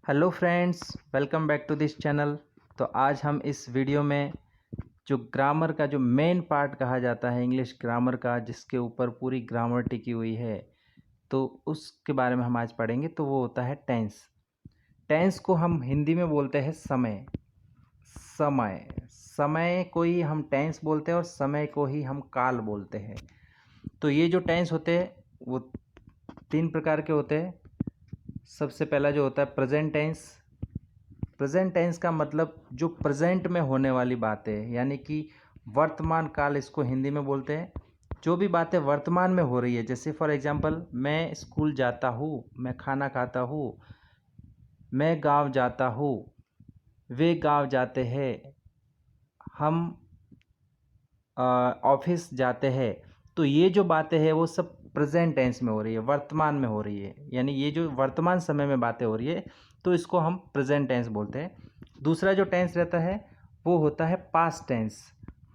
Hello friends, welcome back to this channel. तो आज हम इस वीडियो में जो ग्रामर का जो मेन पार्ट कहा जाता है इंग्लिश ग्रामर का, जिसके ऊपर पूरी ग्रामर टिकी हुई है, तो उसके बारे में हम आज पढ़ेंगे। तो वो होता है टेंस। टेंस को हम हिंदी में बोलते हैं समय। समय समय को ही हम टेंस बोलते हैं और समय को ही हम काल बोलते हैं। तो ये जो टेंस होते हैं वो तीन प्रकार के होते हैं। सबसे पहला जो होता है प्रेजेंट टेंस। प्रेजेंट टेंस का मतलब जो प्रेजेंट में होने वाली बातें, यानी कि वर्तमान काल इसको हिंदी में बोलते हैं। जो भी बातें वर्तमान में हो रही है, जैसे फॉर एग्जांपल मैं स्कूल जाता हूँ, मैं खाना खाता हूँ, मैं गांव जाता हूँ, वे गांव जाते हैं, हम ऑफिस जाते हैं। तो ये जो बातें हैं वो सब प्रेजेंट टेंस में हो रही है, वर्तमान में हो रही है, यानी ये जो वर्तमान समय में बातें हो रही है, तो इसको हम प्रेजेंट टेंस बोलते हैं। दूसरा जो टेंस रहता है वो होता है पास्ट टेंस।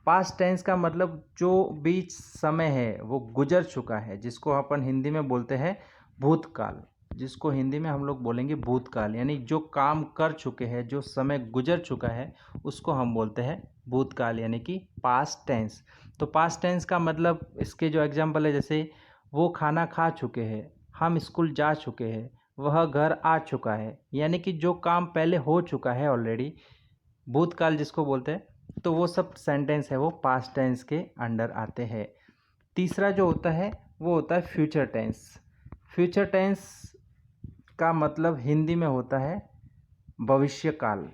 पास्ट टेंस का मतलब जो बीच समय है वो गुजर चुका है, जिसको अपन हिंदी में बोलते हैं भूतकाल। जिसको हिंदी में हम लोग बोलेंगे भूतकाल, यानी जो काम कर चुके हैं, जो समय गुजर चुका है, उसको हम बोलते हैं भूतकाल, यानी कि पास्ट टेंस। तो पास्ट टेंस का मतलब इसके जो एग्जाम्पल है, जैसे वो खाना खा चुके हैं, हम स्कूल जा चुके हैं, वह घर आ चुका है, यानी कि जो काम पहले हो चुका है ऑलरेडी, भूतकाल जिसको बोलते हैं। तो वो सब सेंटेंस है वो पास्ट टेंस के अंडर आते हैं। तीसरा जो होता है वो होता है फ्यूचर टेंस। फ्यूचर टेंस का मतलब हिंदी में होता है भविष्य काल।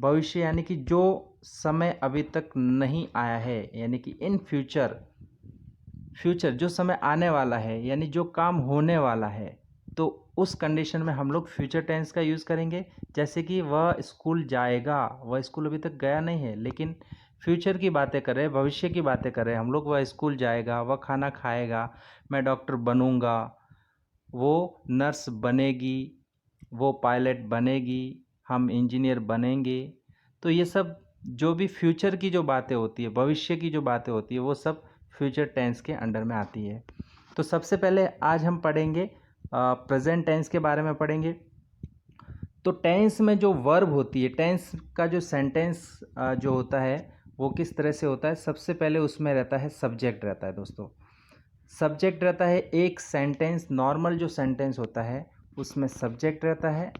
भविष्य यानी कि जो समय अभी तक नहीं आया है, यानी कि इन फ्यूचर, फ्यूचर जो समय आने वाला है, यानी जो काम होने वाला है, तो उस कंडीशन में हम लोग फ्यूचर टेंस का यूज़ करेंगे। जैसे कि वह स्कूल जाएगा, वह स्कूल अभी तक गया नहीं है, लेकिन फ्यूचर की बातें कर रहे हैं, भविष्य की बातें कर रहे हैं हम लोग। वह स्कूल जाएगा, वह खाना खाएगा, मैं डॉक्टर बनूंगा, वो नर्स बनेगी, वो पायलट बनेगी, हम इंजीनियर बनेंगे। तो ये सब जो भी फ्यूचर की जो बातें होती है, भविष्य की जो बातें होती है, वो सब फ्यूचर टेंस के अंडर में आती है। तो सबसे पहले आज हम पढ़ेंगे प्रेजेंट टेंस के बारे में पढ़ेंगे। तो टेंस में जो वर्ब होती है, टेंस का जो सेंटेंस जो होता है वो किस तरह से होता है। सबसे पहले उसमें रहता है सब्जेक्ट रहता है दोस्तों। सब्जेक्ट रहता है एक सेंटेंस, नॉर्मल जो सेंटेंस होता है उसमें सब्जेक्ट रहता है,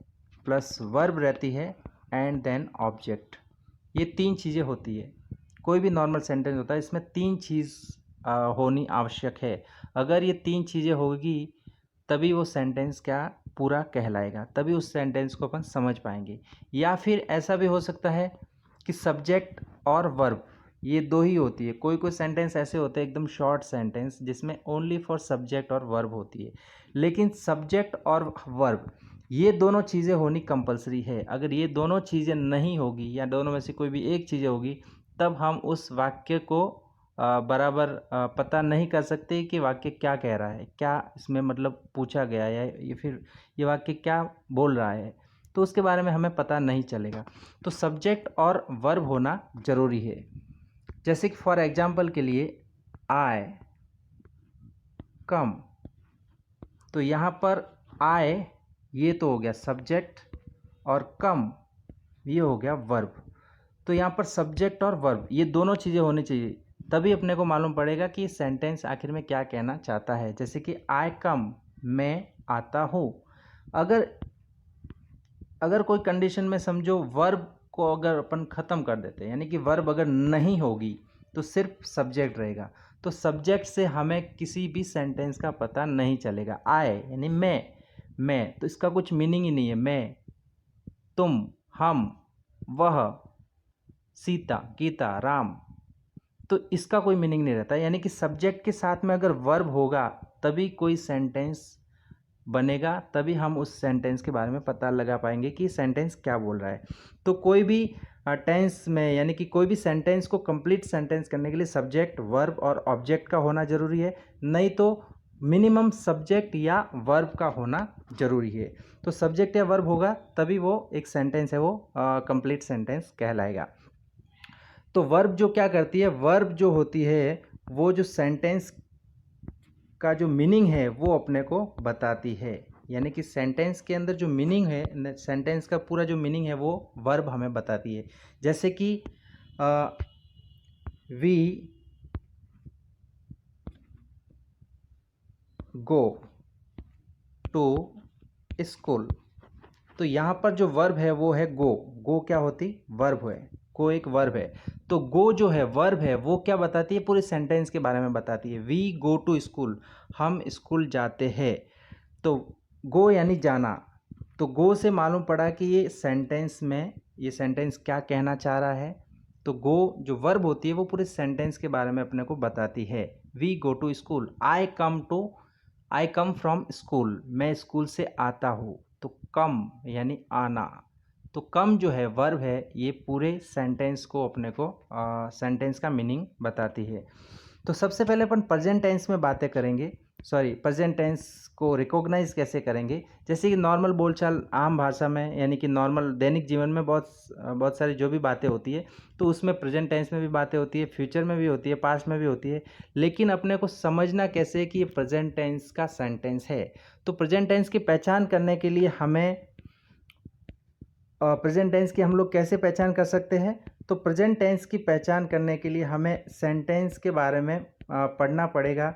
प्लस वर्ब रहती है, एंड देन ऑब्जेक्ट। ये तीन चीज़ें होती है। कोई भी नॉर्मल सेंटेंस होता है, इसमें तीन चीज़ होनी आवश्यक है। अगर ये तीन चीज़ें होगी तभी वो सेंटेंस क्या पूरा कहलाएगा, तभी उस सेंटेंस को अपन समझ पाएंगे। या फिर ऐसा भी हो सकता है कि सब्जेक्ट और वर्ब ये दो ही होती है। कोई कोई सेंटेंस ऐसे होते हैं एकदम शॉर्ट सेंटेंस, जिसमें ओनली फॉर सब्जेक्ट और वर्ब होती है। लेकिन सब्जेक्ट और वर्ब ये दोनों चीज़ें होनी कंपलसरी है। अगर ये दोनों चीज़ें नहीं होगी, या दोनों में से कोई भी एक चीज़ें होगी, तब हम उस वाक्य को बराबर पता नहीं कर सकते कि वाक्य क्या कह रहा है, क्या इसमें मतलब पूछा गया है, या ये फिर ये वाक्य क्या बोल रहा है, तो उसके बारे में हमें पता नहीं चलेगा। तो सब्जेक्ट और वर्ब होना ज़रूरी है। जैसे कि फॉर एग्जांपल के लिए आई कम, तो यहाँ पर आई ये तो हो गया सब्जेक्ट, और कम ये हो गया वर्ब। तो यहाँ पर सब्जेक्ट और वर्ब ये दोनों चीज़ें होनी चाहिए, तभी अपने को मालूम पड़ेगा कि सेंटेंस आखिर में क्या कहना चाहता है। जैसे कि आई कम, मैं आता हूँ। अगर अगर कोई कंडीशन में समझो वर्ब को अगर अपन ख़त्म कर देते हैं, यानी कि वर्ब अगर नहीं होगी तो सिर्फ सब्जेक्ट रहेगा, तो सब्जेक्ट से हमें किसी भी सेंटेंस का पता नहीं चलेगा। आए यानी मैं तो इसका कुछ मीनिंग ही नहीं है। मैं, तुम, हम, वह, सीता, गीता, राम, तो इसका कोई मीनिंग नहीं रहता। यानी कि सब्जेक्ट के साथ में अगर वर्ब होगा तभी कोई सेंटेंस बनेगा, तभी हम उस सेंटेंस के बारे में पता लगा पाएंगे कि सेंटेंस क्या बोल रहा है। तो कोई भी टेंस में, यानी कि कोई भी सेंटेंस को कंप्लीट सेंटेंस करने के लिए सब्जेक्ट, वर्ब और ऑब्जेक्ट का होना ज़रूरी है, नहीं तो मिनिमम सब्जेक्ट या वर्ब का होना ज़रूरी है। तो सब्जेक्ट या वर्ब होगा तभी वो एक सेंटेंस है वो कंप्लीट सेंटेंस कहलाएगा। तो वर्ब जो क्या करती है, वर्ब जो होती है वो जो सेंटेंस का जो मीनिंग है वो अपने को बताती है। यानी कि सेंटेंस के अंदर जो मीनिंग है, सेंटेंस का पूरा जो मीनिंग है वो वर्ब हमें बताती है। जैसे कि वी गो टू स्कूल, तो यहाँ पर जो वर्ब है वो है गो। गो क्या होती? वर्ब है। गो एक वर्ब है। तो गो जो है वर्ब है वो क्या बताती है? पूरे सेंटेंस के बारे में बताती है। वी गो टू स्कूल, हम स्कूल जाते हैं। तो गो यानी जाना। तो गो से मालूम पड़ा कि ये सेंटेंस क्या कहना चाह रहा है। तो गो जो वर्ब होती है वो पूरे सेंटेंस के बारे में अपने को बताती है। We go to school, I come from school, मैं स्कूल से आता हूँ। तो कम यानी आना। तो कम जो है वर्ब है, ये पूरे सेंटेंस को अपने को सेंटेंस का मीनिंग बताती है। तो सबसे पहले अपन प्रेजेंट टेंस में बातें करेंगे। प्रेजेंट टेंस को रिकॉग्नाइज कैसे करेंगे? जैसे कि नॉर्मल बोलचाल आम भाषा में, यानी कि नॉर्मल दैनिक जीवन में बहुत सारी जो भी बातें होती है, तो उसमें प्रेजेंट टेंस में भी बातें होती है, फ्यूचर में भी होती है, पास्ट में भी होती है। लेकिन अपने को समझना कैसे है कि ये प्रेजेंट टेंस का सेंटेंस है। तो प्रेजेंट टेंस की पहचान करने के लिए हमें प्रेजेंट टेंस की हम लोग कैसे पहचान कर सकते हैं? तो प्रेजेंट टेंस की पहचान करने के लिए हमें सेंटेंस के बारे में पढ़ना पड़ेगा।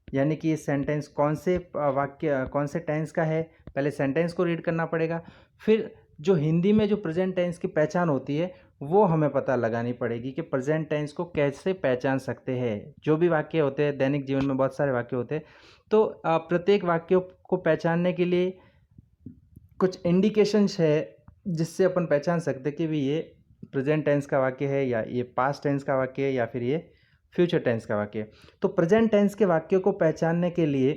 यानी कि ये सेंटेंस कौन से वाक्य कौन से टेंस का है, पहले सेंटेंस को रीड करना पड़ेगा। फिर जो हिंदी में जो प्रेजेंट टेंस की पहचान होती है वो हमें पता लगानी पड़ेगी कि प्रेजेंट टेंस को कैसे पहचान सकते हैं। जो भी वाक्य होते हैं, दैनिक जीवन में बहुत सारे वाक्य होते हैं, तो प्रत्येक वाक्यों को पहचानने के लिए कुछ इंडिकेशंस है जिससे अपन पहचान सकते हैं कि भी ये प्रेजेंट टेंस का वाक्य है, या ये पास्ट टेंस का वाक्य है, या फिर ये फ्यूचर टेंस का वाक्य है। तो प्रेजेंट टेंस के वाक्यों को पहचानने के लिए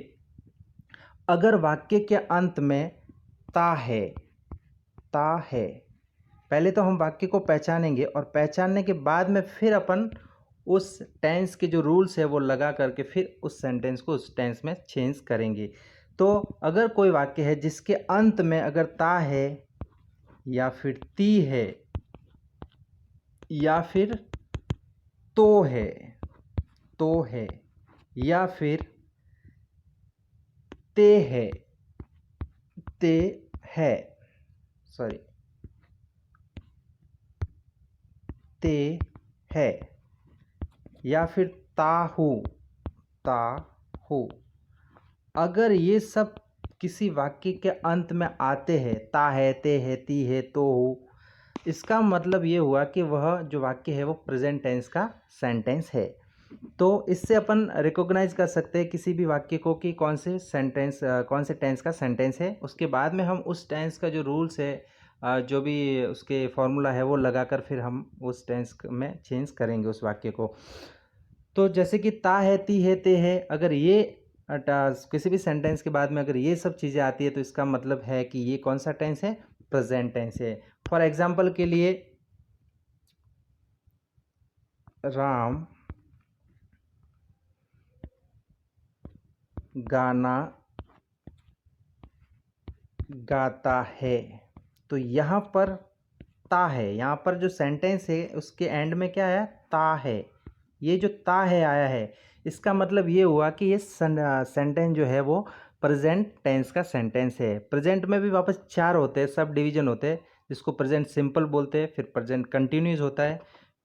अगर वाक्य के अंत में ता है, पहले तो हम वाक्य को पहचानेंगे और पहचानने के बाद में फिर अपन उस टेंस के जो रूल्स है वो लगा करके फिर उस सेंटेंस को उस टेंस में चेंज करेंगे। तो अगर कोई वाक्य है जिसके अंत में अगर ता है, या फिर ती है, या फिर तो है, या फिर ते है, या फिर ताहू, अगर ये सब किसी वाक्य के अंत में आते हैं, ता है, ते है, ती है, तो हो, इसका मतलब ये हुआ कि वह जो वाक्य है वो प्रेजेंट टेंस का सेंटेंस है। तो इससे अपन रिकॉग्नाइज कर सकते हैं किसी भी वाक्य को कि कौन से टेंस का सेंटेंस है। उसके बाद में हम उस टेंस का जो रूल्स है, जो भी उसके फॉर्मूला है वो लगाकर फिर हम उस टेंस में चेंज करेंगे उस वाक्य को। तो जैसे कि ता है, ती है, ते है, अगर ये किसी भी सेंटेंस के बाद में अगर ये सब चीज़ें आती है तो इसका मतलब है कि ये कौन सा टेंस है? प्रेजेंट टेंस है। फॉर एग्जाम्पल के लिए, राम गाना गाता है, तो यहाँ पर ता है, यहाँ पर जो सेंटेंस है उसके एंड में क्या है? ता है। ये जो ता है आया है, इसका मतलब ये हुआ कि ये सेंटेंस जो है वो प्रेजेंट टेंस का सेंटेंस है। प्रेजेंट में भी वापस 4 होते हैं, सब डिवीजन होते हैं, जिसको प्रेजेंट सिंपल बोलते हैं, फिर प्रेजेंट कंटिन्यूस होता है,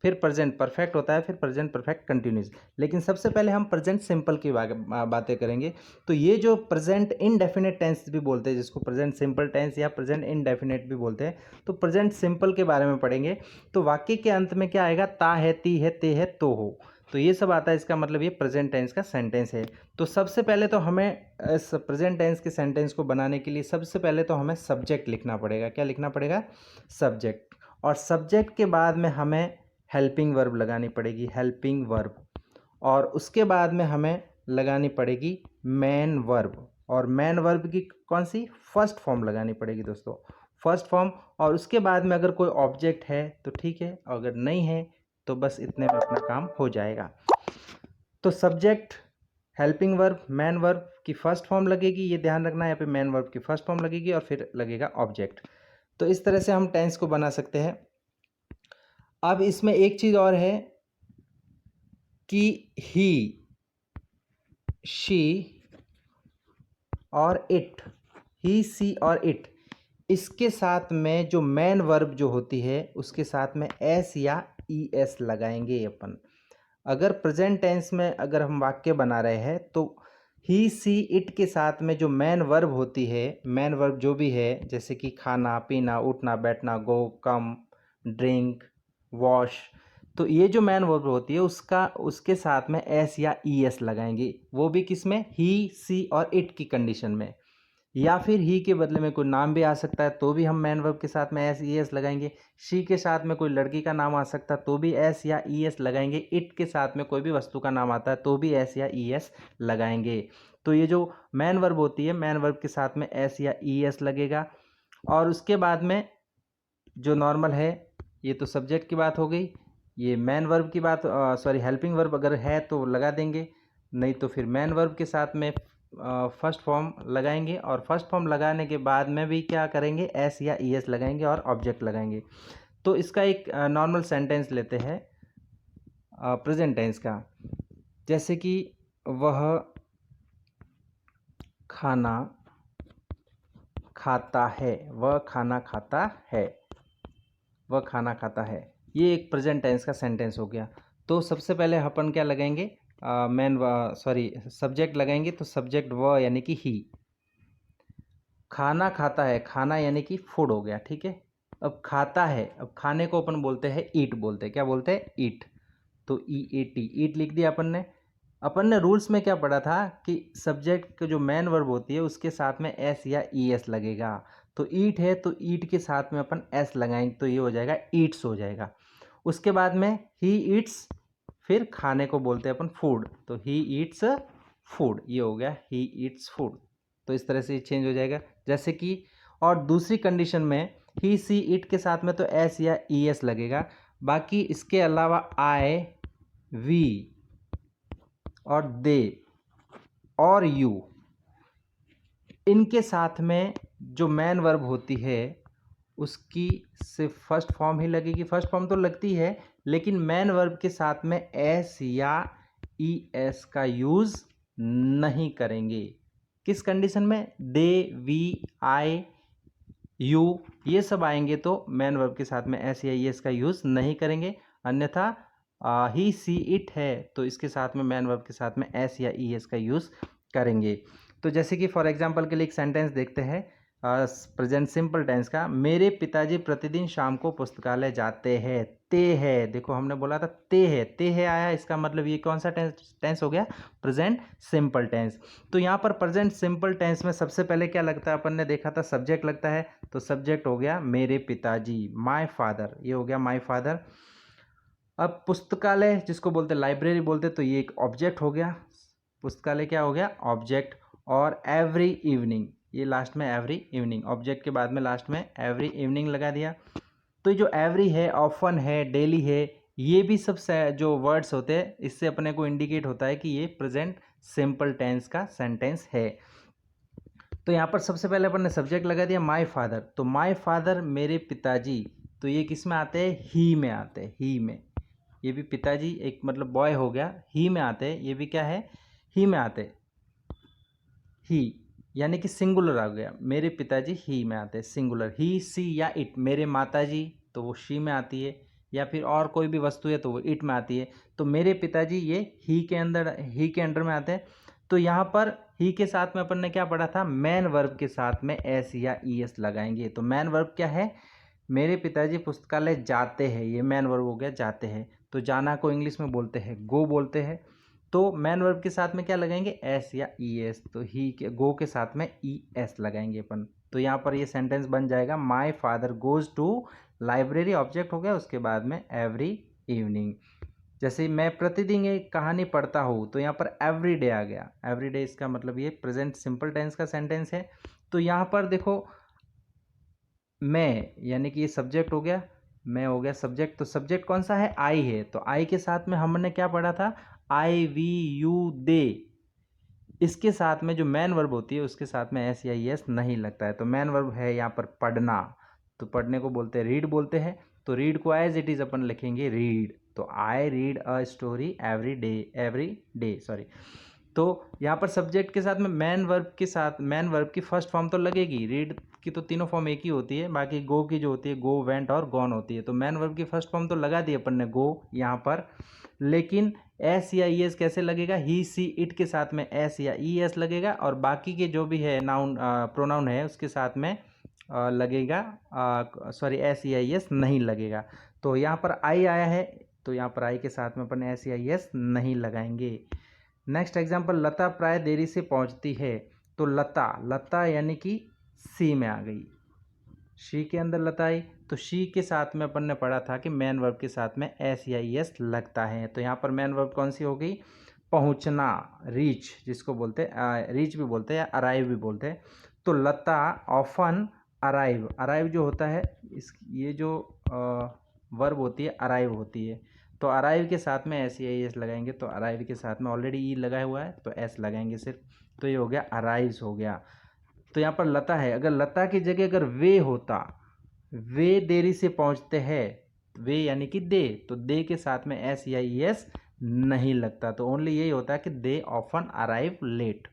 फिर प्रेजेंट परफेक्ट होता है, फिर प्रेजेंट परफेक्ट कंटिन्यूस। लेकिन सबसे पहले हम प्रेजेंट सिंपल की बातें करेंगे। तो ये जो प्रेजेंट इनडेफिनेट टेंस भी बोलते हैं, जिसको प्रेजेंट सिंपल टेंस या प्रेजेंट इनडेफिनेट भी बोलते हैं, तो प्रेजेंट सिंपल के बारे में पढ़ेंगे। तो वाक्य के अंत में क्या आएगा? ता है, ती है, ते है, तो हो, तो ये सब आता है। इसका मतलब ये प्रेजेंट टेंस का सेंटेंस है। तो सबसे पहले तो हमें इस प्रेजेंट टेंस के सेंटेंस को बनाने के लिए सबसे पहले तो हमें सब्जेक्ट लिखना पड़ेगा। क्या लिखना पड़ेगा? सब्जेक्ट। और सब्जेक्ट के बाद में हमें हेल्पिंग वर्ब लगानी पड़ेगी, हेल्पिंग वर्ब। और उसके बाद में हमें लगानी पड़ेगी मेन वर्ब। और मेन वर्ब की कौन सी? फर्स्ट फॉर्म लगानी पड़ेगी दोस्तों, फर्स्ट फॉर्म। और उसके बाद में अगर कोई ऑब्जेक्ट है तो ठीक है, अगर नहीं है तो बस इतने में अपना काम हो जाएगा। तो subject, helping verb, main verb की फर्स्ट फॉर्म लगेगी, ये ध्यान रखना है, यहाँ पे मेन वर्ब की फर्स्ट फॉर्म लगेगी और फिर लगेगा ऑब्जेक्ट। तो इस तरह से हम टेंस को बना सकते हैं। अब इसमें एक चीज़ और है कि ही, शी और इट, ही सी और इट, इसके साथ में जो मेन वर्ब जो होती है उसके साथ में एस या ई एस लगाएंगे अपन। अगर प्रेजेंट टेंस में अगर हम वाक्य बना रहे हैं तो ही सी इट के साथ में जो मेन वर्ब होती है, मेन वर्ब जो भी है, जैसे कि खाना पीना उठना बैठना, गो कम ड्रिंक वॉश, तो ये जो मेन वर्ब होती है उसका उसके साथ में एस या ई एस लगाएंगे। वो भी किस में, ही सी और इट की कंडीशन में। या फिर ही के बदले में कोई नाम भी आ सकता है तो भी हम मैन वर्ब के साथ में एस ई एस लगाएंगे। शी के साथ में कोई लड़की का नाम आ सकता है तो भी एस या ई एस लगाएंगे। इट के साथ में कोई भी वस्तु का नाम आता है तो भी एस या ई एस लगाएंगे। तो ये जो मैन वर्ब होती है, मैन वर्ब के साथ में एस या ई एस लगेगा। और उसके बाद में जो नॉर्मल है, ये तो सब्जेक्ट की बात हो गई। ये मैन वर्ब की बात, सॉरी हेल्पिंग वर्ब अगर है तो लगा देंगे, नहीं तो फिर मैन वर्ब के साथ में फर्स्ट फॉर्म लगाएंगे। और फर्स्ट फॉर्म लगाने के बाद में भी क्या करेंगे, एस या ई एस लगाएंगे और ऑब्जेक्ट लगाएंगे। तो इसका एक नॉर्मल सेंटेंस लेते हैं प्रेजेंट टेंस का, जैसे कि वह खाना खाता है, वह खाना खाता है, वह खाना खाता है। ये एक प्रेजेंट टेंस का सेंटेंस हो गया। तो सबसे पहले अपन क्या लगाएंगे, मेन सॉरी सब्जेक्ट लगाएंगे। तो सब्जेक्ट वह यानी कि ही, खाना खाता है, खाना यानी कि फूड हो गया, ठीक है। अब खाता है, अब खाने को अपन बोलते हैं ईट बोलते हैं, क्या बोलते हैं, ईट। तो ई ए टी, ईट लिख दिया अपन ने रूल्स में क्या पढ़ा था कि सब्जेक्ट का जो मेन वर्ब होती है उसके साथ में एस या ई एस लगेगा। तो ईट है तो ईट के साथ में अपन एस लगाएंगे तो ये हो जाएगा ईट्स हो जाएगा। उसके बाद में ही ईट्स, फिर खाने को बोलते हैं अपन फूड, तो ही ईट्स फूड, ये हो गया ही ईट्स फूड। तो इस तरह से चेंज हो जाएगा। जैसे कि और दूसरी कंडीशन में ही सी इट के साथ में तो एस या ई एस लगेगा। बाकी इसके अलावा आई वी और दे और यू, इनके साथ में जो मैन वर्ब होती है उसकी सिर्फ फर्स्ट फॉर्म ही लगेगी। फर्स्ट फॉर्म तो लगती है लेकिन मैन वर्ब के साथ में एस या ई एस का यूज़ नहीं करेंगे। किस कंडीशन में, दे वी आई यू ये सब आएंगे तो मैन वर्ब के साथ में एस या ई एस का यूज़ नहीं करेंगे। अन्यथा ही सी इट है तो इसके साथ में मैन वर्ब के साथ में एस या ई एस का यूज़ करेंगे। तो जैसे कि फॉर एग्जांपल के लिए एक सेंटेंस देखते हैं प्रेजेंट सिंपल टेंस का। मेरे पिताजी प्रतिदिन शाम को पुस्तकालय जाते हैं। ते है, देखो हमने बोला था ते है आया, इसका मतलब ये कौन सा टेंस हो गया, प्रेजेंट सिंपल टेंस। तो यहाँ पर प्रेजेंट सिंपल टेंस में सबसे पहले क्या लगता है, अपन ने देखा था सब्जेक्ट लगता है। तो सब्जेक्ट हो गया मेरे पिताजी, माय फादर, ये हो गया माय फादर। अब पुस्तकालय जिसको बोलते लाइब्रेरी बोलते, तो ये एक ऑब्जेक्ट हो गया, पुस्तकालय क्या हो गया, ऑब्जेक्ट। और एवरी इवनिंग, ये लास्ट में एवरी इवनिंग, ऑब्जेक्ट के बाद में लास्ट में एवरी इवनिंग लगा दिया। तो जो एवरी है, ऑफन है, डेली है, ये भी सब जो वर्ड्स होते हैं इससे अपने को इंडिकेट होता है कि ये प्रेजेंट सिंपल टेंस का सेंटेंस है। तो यहाँ पर सबसे पहले अपन ने सब्जेक्ट लगा दिया माय फादर। तो माय फादर मेरे पिताजी, तो ये किस में आते हैं, ही में आते हैं, ही में। ये भी पिताजी एक मतलब बॉय हो गया, ही में आते हैं, ये भी क्या है, ही में आते, ही यानी कि सिंगुलर आ गया, मेरे पिताजी ही में आते हैं सिंगुलर। ही सी या इट, मेरे माताजी तो वो शी में आती है, या फिर और कोई भी वस्तु है तो वो इट में आती है। तो मेरे पिताजी ये ही के अंडर में आते हैं। तो यहाँ पर ही के साथ में अपन ने क्या पढ़ा था, मैन वर्ब के साथ में एस या ई एस लगाएंगे। तो मैन वर्ब क्या है, मेरे पिताजी पुस्तकालय जाते हैं, ये मैन वर्ब हो गया जाते हैं। तो जाना को इंग्लिश में बोलते हैं गो बोलते हैं। तो मैन वर्ब के साथ में क्या लगाएंगे, एस या ई एस। तो ही के गो के साथ में ई एस लगाएंगे अपन। तो यहाँ पर ये सेंटेंस बन जाएगा my father goes to library, object हो गया, उसके बाद में एवरी इवनिंग। जैसे मैं प्रतिदिन एक कहानी पढ़ता हूँ, तो यहाँ पर एवरी डे आ गया, एवरी डे इसका मतलब ये प्रेजेंट सिंपल टेंस का सेंटेंस है। तो यहाँ पर देखो मैं यानी कि ये सब्जेक्ट हो गया, मैं हो गया सब्जेक्ट। तो सब्जेक्ट कौन सा है, आई है। तो आई के साथ में हमने क्या पढ़ा था, आई वी यू दे, इसके साथ में जो मैन वर्ब होती है उसके साथ में एस या ई एस नहीं लगता है। तो मैन वर्ब है यहाँ पर पढ़ना, तो पढ़ने को बोलते हैं रीड बोलते हैं। तो रीड को एज इट इज अपन लिखेंगे रीड। तो I read a story every day, every day sorry. तो यहाँ पर सब्जेक्ट के साथ में मैन वर्ब के साथ मैन वर्ब की फर्स्ट फॉर्म तो लगेगी। रीड की तो तीनों फॉर्म एक ही होती है, बाकी गो की जो होती है गो, वेंट और गॉन होती है। तो मैन वर्ब की फर्स्ट फॉर्म तो लगा दी अपन ने गो यहाँ पर, लेकिन एस या ई एस कैसे लगेगा? ही सी इट के साथ में एस या ई एस लगेगा, और बाकी के जो भी है नाउन प्रोनाउन है उसके साथ में लगेगा सॉरी एस या ई एस नहीं लगेगा। तो यहाँ पर आई आया है, तो यहाँ पर आई के साथ में अपन एस या ई एस नहीं लगाएंगे। नेक्स्ट एग्जाम्पल, लता प्राय देरी से पहुंचती है। तो लता, लता यानी कि सी में आ गई, शी के अंदर लता आई, तो शी के साथ में अपन ने पढ़ा था कि मैन वर्ब के साथ में एस या ई एस लगता है। तो यहाँ पर मैन वर्ब कौन सी हो गई? पहुंचना, रीच जिसको बोलते हैं, रीच भी बोलते हैं या अराइव भी बोलते हैं। तो लता ऑफन अराइव, अराइव जो होता है इस ये जो वर्ब होती है अराइव होती है, तो अराइव के साथ में एस या ई एस लगाएंगे। तो अराइव के साथ में ऑलरेडी ई लगाया हुआ है तो एस लगाएंगे सिर्फ, तो ये हो गया अराइव्स हो गया। तो यहाँ पर लता है, अगर लता की जगह अगर वे होता, वे देरी से पहुंचते हैं, वे यानी कि दे, तो दे के साथ में एस या ई एस नहीं लगता। तो ओनली यही होता है कि they often arrive late.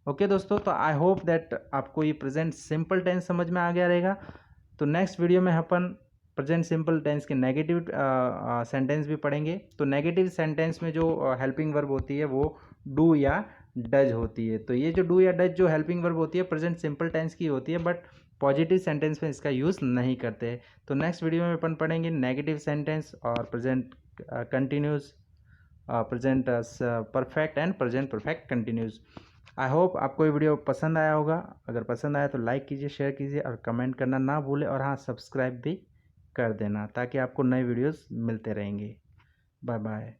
Okay दोस्तों, तो आई होप दैट आपको ये प्रेजेंट सिंपल टेंस समझ में आ गया रहेगा। तो नेक्स्ट वीडियो में अपन प्रेजेंट सिंपल टेंस के नेगेटिव सेंटेंस भी पढ़ेंगे। तो नेगेटिव सेंटेंस में जो हेल्पिंग वर्ब होती है वो डू या डज होती है। तो ये जो डू या डज जो हेल्पिंग वर्ब होती है प्रेजेंट सिंपल टेंस की होती है, बट पॉजिटिव सेंटेंस में इसका यूज़ नहीं करते। तो नेक्स्ट वीडियो में अपन पढ़ेंगे नेगेटिव सेंटेंस और present continuous, present perfect and present perfect continuous. I hope आपको ये वीडियो पसंद आया होगा। अगर पसंद आया तो लाइक कीजिए, शेयर कीजिए और कमेंट करना ना भूलें, और हाँ सब्सक्राइब भी कर देना ताकि आपको नए वीडियोस मिलते रहेंगे। Bye bye.